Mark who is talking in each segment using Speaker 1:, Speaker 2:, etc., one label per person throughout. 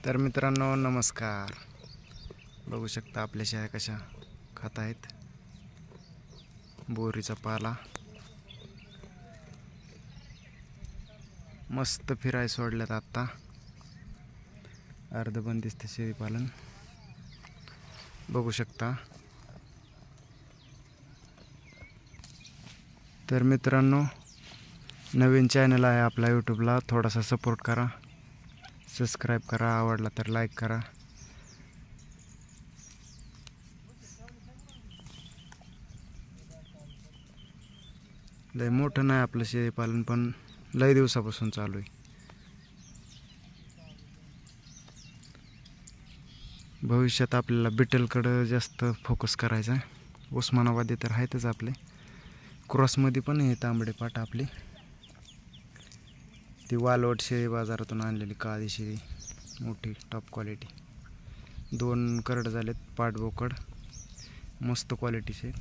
Speaker 1: तर मित्रांनो नमस्कार. बघू शकता आपल्या शेळ्या कशा खात आहेत बोरीचा पाला. मस्त फिराय सोडल्यात आता. अर्धबंदिस्त शेळी पालन बघू शकता. तर मित्रांनो नवीन चॅनल आहे आपला यूट्यूबला, थोडासा सपोर्ट करा, सबस्क्राईब करा, आवडला तर लाईक करा. लय मोठं नाही आपलं शेळी पालन, पण लय दिवसापासून चालू आहे. भविष्यात आपल्याला बिटलकडं जास्त फोकस करायचा आहे. उस्मानाबादी तर आहेतच आपले, क्रॉसमध्ये पण हे तांबडे पाट आपली ती वालवट शेळी बाजारातून आणलेली काळी शेळी, मोठी टॉप क्वालिटी. 2 करड झालेत, पाठबोकड मस्त क्वालिटीचे.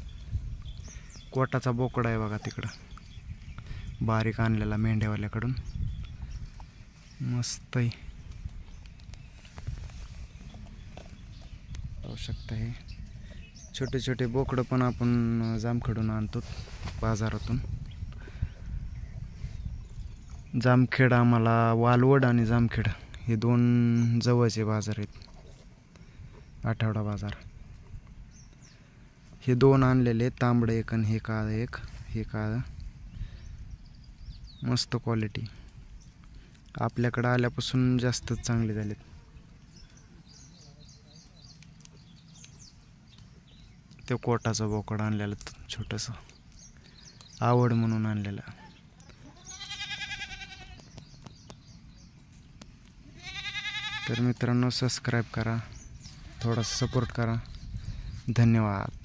Speaker 1: कोटाचा बोकड आहे बघा तिकडं, बारीक आणलेला मेंढ्यावाल्याकडून, मस्त आहे. पाहू शकता हे छोटे छोटे बोकडं पण आपण जामखेडून आणतो बाजारातून. जामखेड आम्हाला वालवड आणि जामखेड हे 2 जवळचे बाजार आहेत, आठवडा बाजार. हे 2 आणलेले, तांबडे एक आणि हे काळं एक. हे काळं मस्त क्वालिटी, आपल्याकडं आल्यापासून जास्तच चांगले झालेत. ते कोटाचं बोकड आणलेलं छोटंसं, आवड म्हणून आणलेलं. तर मित्रांनो सबस्क्राईब करा, थोडासा सपोर्ट करा. धन्यवाद.